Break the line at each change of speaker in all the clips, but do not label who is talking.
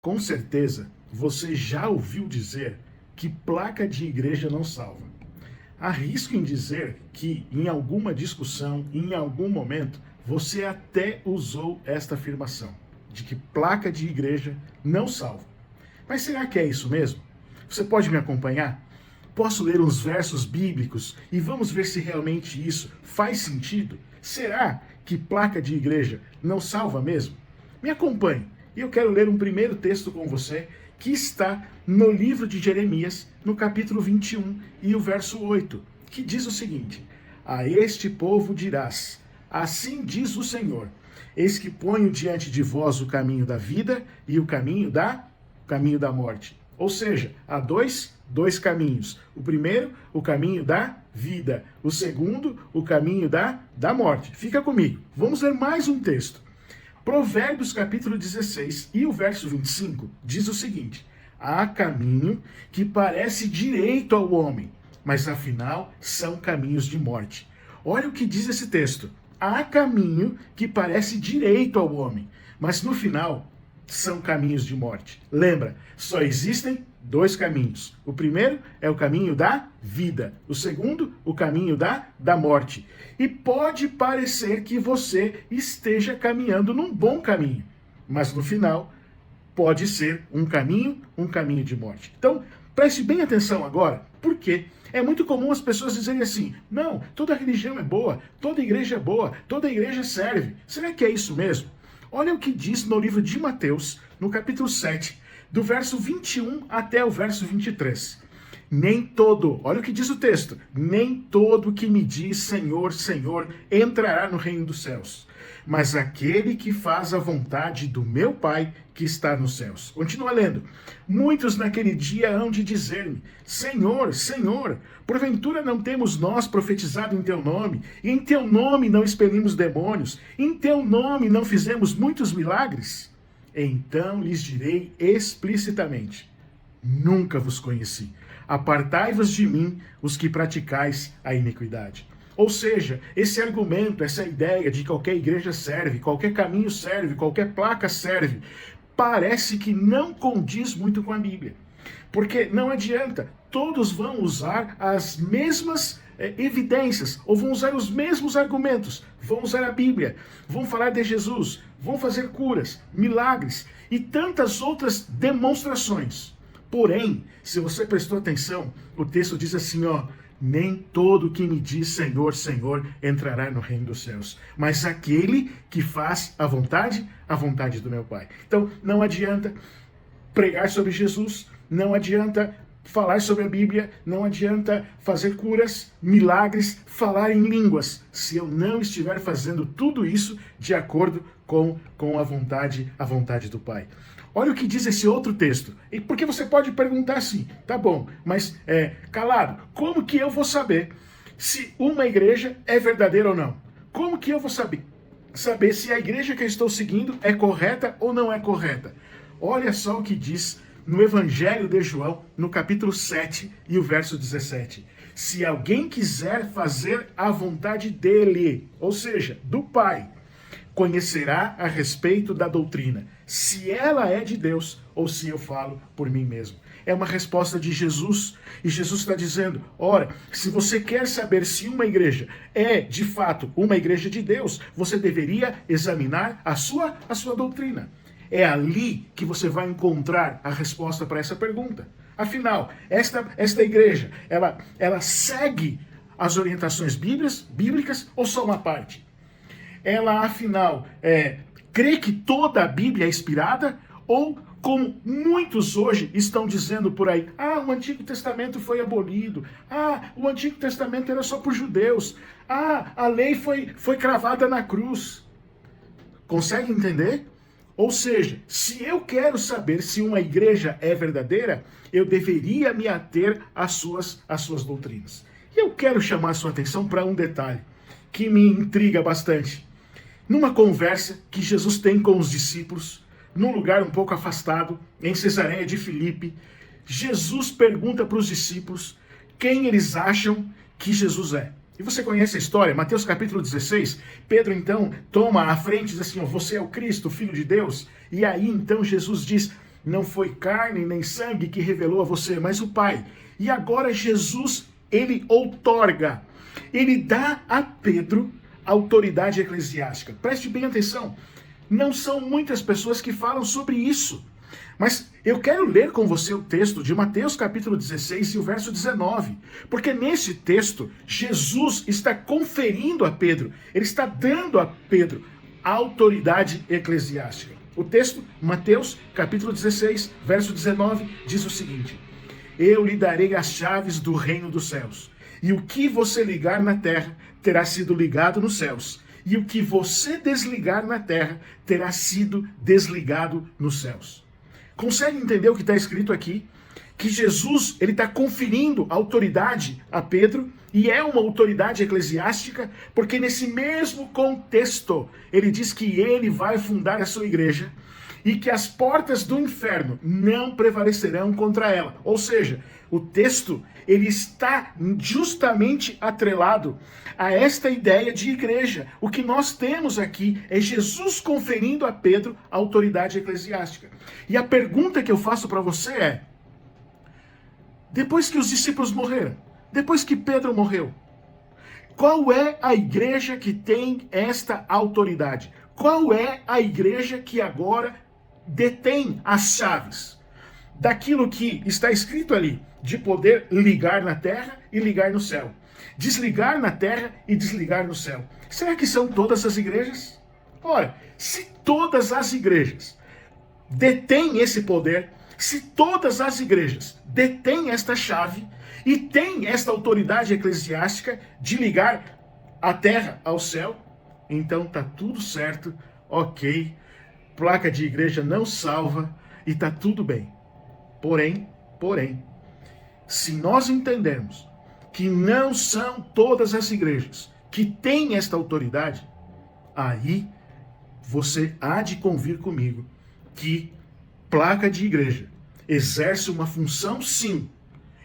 Com certeza, você já ouviu dizer que placa de igreja não salva. Arrisco em dizer que, em alguma discussão, em algum momento, você até usou esta afirmação, de que placa de igreja não salva. Mas será que é isso mesmo? Você pode me acompanhar? Posso ler uns versos bíblicos e vamos ver se realmente isso faz sentido? Será que placa de igreja não salva mesmo? Me acompanhe. E eu quero ler um primeiro texto com você que está no livro de Jeremias, no capítulo 21 e o verso 8, que diz o seguinte: A este povo dirás, assim diz o Senhor, eis que ponho diante de vós o caminho da vida e o caminho da morte. Ou seja, há dois caminhos. O primeiro, o caminho da vida. O segundo, o caminho da morte. Fica comigo. Vamos ler mais um texto. Provérbios capítulo 16 e o verso 25 diz o seguinte: Há caminho que parece direito ao homem, mas afinal são caminhos de morte. Olha o que diz esse texto. Há caminho que parece direito ao homem, mas no final são caminhos de morte. Lembra, só existem dois caminhos. O primeiro é o caminho da vida. O segundo, o caminho da morte. E pode parecer que você esteja caminhando num bom caminho, mas no final pode ser um caminho de morte. Então, preste bem atenção agora, porque é muito comum as pessoas dizerem assim: não, toda religião é boa, toda igreja é boa, toda igreja serve. Será que é isso mesmo? Olha o que diz no livro de Mateus, no capítulo 7, do verso 21 até o verso 23. Nem todo, olha o que diz o texto, nem todo que me diz Senhor, Senhor, entrará no reino dos céus, mas aquele que faz a vontade do meu Pai que está nos céus. Continua lendo. Muitos naquele dia hão de dizer-me: Senhor, Senhor, porventura não temos nós profetizado em teu nome, e em teu nome não expelimos demônios, e em teu nome não fizemos muitos milagres? Então lhes direi explicitamente: nunca vos conheci. Apartai-vos de mim, os que praticais a iniquidade. Ou seja, esse argumento, essa ideia de que qualquer igreja serve, qualquer caminho serve, qualquer placa serve, parece que não condiz muito com a Bíblia. Porque não adianta, todos vão usar as mesmas evidências, ou vão usar os mesmos argumentos, vão usar a Bíblia, vão falar de Jesus, vão fazer curas, milagres e tantas outras demonstrações. Porém, se você prestou atenção, o texto diz assim, ó: nem todo que me diz Senhor, Senhor, entrará no reino dos céus, mas aquele que faz a vontade do meu Pai. Então, não adianta pregar sobre Jesus, não adianta falar sobre a Bíblia, não adianta fazer curas, milagres, falar em línguas, se eu não estiver fazendo tudo isso de acordo com a vontade do Pai. Olha o que diz esse outro texto. E porque você pode perguntar assim, tá bom, mas calado, como que eu vou saber se uma igreja é verdadeira ou não? Como que eu vou saber se a igreja que eu estou seguindo é correta ou não é correta? Olha só o que diz no Evangelho de João, no capítulo 7 e o verso 17. Se alguém quiser fazer a vontade dele, ou seja, do Pai, conhecerá a respeito da doutrina, se ela é de Deus ou se eu falo por mim mesmo. É uma resposta de Jesus, e Jesus está dizendo: ora, se você quer saber se uma igreja é de fato uma igreja de Deus, você deveria examinar a sua doutrina. É ali que você vai encontrar a resposta para essa pergunta. Afinal, esta igreja, ela segue as orientações bíblicas ou só uma parte? Ela, afinal, crê que toda a Bíblia é inspirada? Ou, como muitos hoje estão dizendo por aí, o Antigo Testamento foi abolido, o Antigo Testamento era só para os judeus, a lei foi cravada na cruz. Consegue entender? Ou seja, se eu quero saber se uma igreja é verdadeira, eu deveria me ater às suas doutrinas. E eu quero chamar a sua atenção para um detalhe que me intriga bastante. Numa conversa que Jesus tem com os discípulos, num lugar um pouco afastado, em Cesareia de Filipe, Jesus pergunta para os discípulos quem eles acham que Jesus é. E você conhece a história, Mateus capítulo 16, Pedro então toma a frente e diz assim: você é o Cristo, o Filho de Deus. E aí então Jesus diz: Não foi carne nem sangue que revelou a você, mas o Pai. E agora Jesus, ele outorga, ele dá a Pedro autoridade eclesiástica. Preste bem atenção. Não são muitas pessoas que falam sobre isso. Mas eu quero ler com você o texto de Mateus capítulo 16 e o verso 19. Porque nesse texto, Jesus está conferindo a Pedro, ele está dando a Pedro autoridade eclesiástica. O texto, Mateus capítulo 16, verso 19, diz o seguinte: eu lhe darei as chaves do reino dos céus. E o que você ligar na terra terá sido ligado nos céus. E o que você desligar na terra terá sido desligado nos céus. Consegue entender o que está escrito aqui? Que Jesus ele está conferindo autoridade a Pedro, e é uma autoridade eclesiástica, porque nesse mesmo contexto ele diz que ele vai fundar a sua igreja e que as portas do inferno não prevalecerão contra ela. Ou seja, o texto ele está justamente atrelado a esta ideia de igreja. O que nós temos aqui é Jesus conferindo a Pedro a autoridade eclesiástica. E a pergunta que eu faço para você é: depois que os discípulos morreram, depois que Pedro morreu, qual é a igreja que tem esta autoridade? Qual é a igreja que agora detém as chaves daquilo que está escrito ali, de poder ligar na terra e ligar no céu, desligar na terra e desligar no céu? Será que são todas as igrejas? Ora, se todas as igrejas detêm esse poder, se todas as igrejas detêm esta chave e têm esta autoridade eclesiástica de ligar a terra ao céu, então tá tudo certo, ok, placa de igreja não salva e tá tudo bem. Porém, se nós entendermos que não são todas as igrejas que têm esta autoridade, aí você há de convir comigo que placa de igreja exerce uma função, sim,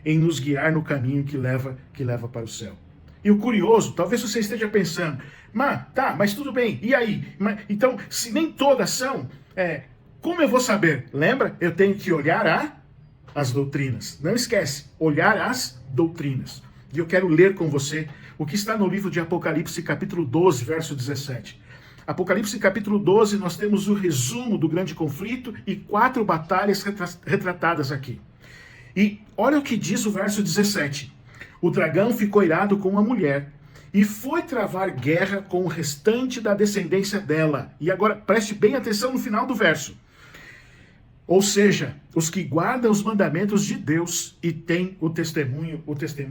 em nos guiar no caminho que leva para o céu. E o curioso, talvez você esteja pensando, mas tudo bem, e aí? Então, se nem todas são, como eu vou saber? Lembra? Eu tenho que olhar as doutrinas. Não esquece, olhar as doutrinas. E eu quero ler com você o que está no livro de Apocalipse, capítulo 12, verso 17. Apocalipse capítulo 12, nós temos o resumo do grande conflito e 4 batalhas retratadas aqui. E olha o que diz o verso 17. O dragão ficou irado com a mulher e foi travar guerra com o restante da descendência dela. E agora preste bem atenção no final do verso. Ou seja, os que guardam os mandamentos de Deus e têm o testemunho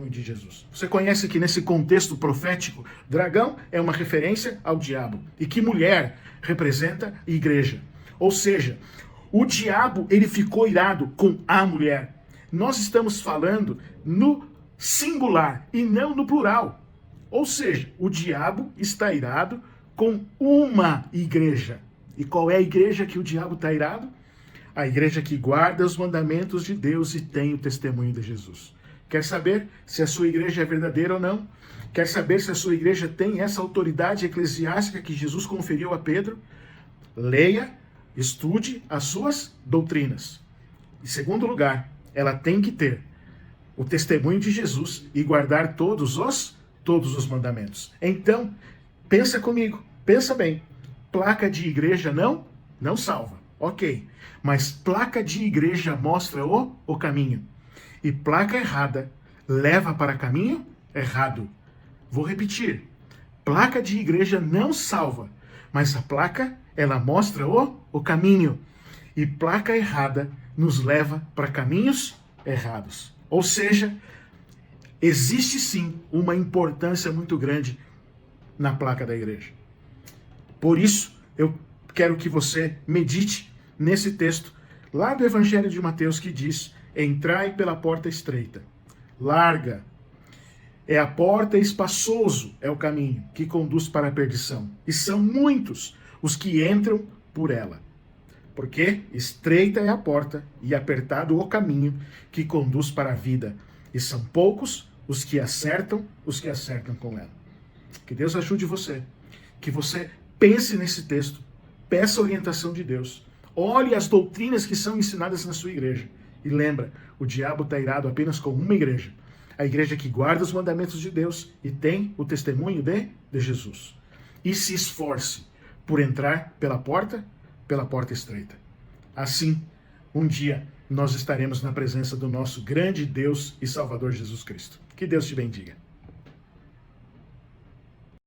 de Jesus. Você conhece que nesse contexto profético, dragão é uma referência ao diabo. E que mulher representa a igreja. Ou seja, o diabo ele ficou irado com a mulher. Nós estamos falando no singular e não no plural. Ou seja, o diabo está irado com uma igreja. E qual é a igreja que o diabo está irado? A igreja que guarda os mandamentos de Deus e tem o testemunho de Jesus. Quer saber se a sua igreja é verdadeira ou não? Quer saber se a sua igreja tem essa autoridade eclesiástica que Jesus conferiu a Pedro? Leia, estude as suas doutrinas. Em segundo lugar, ela tem que ter o testemunho de Jesus e guardar todos os mandamentos. Então, pensa comigo, pensa bem. Placa de igreja não salva. Ok, mas placa de igreja mostra o caminho. E placa errada leva para caminho errado. Vou repetir. Placa de igreja não salva, mas a placa, ela mostra o caminho. E placa errada nos leva para caminhos errados. Ou seja, existe sim uma importância muito grande na placa da igreja. Por isso, eu quero que você medite nesse texto, lá do Evangelho de Mateus, que diz: entrai pela porta estreita, larga, é a porta, espaçoso é o caminho que conduz para a perdição, e são muitos os que entram por ela. Porque estreita é a porta e apertado o caminho que conduz para a vida, e são poucos os que acertam com ela. Que Deus ajude você, que você pense nesse texto, peça a orientação de Deus, Olhe as doutrinas que são ensinadas na sua igreja. E lembra, o diabo está irado apenas com uma igreja. A igreja que guarda os mandamentos de Deus e tem o testemunho de Jesus. E se esforce por entrar pela porta estreita. Assim, um dia nós estaremos na presença do nosso grande Deus e Salvador Jesus Cristo. Que Deus te bendiga.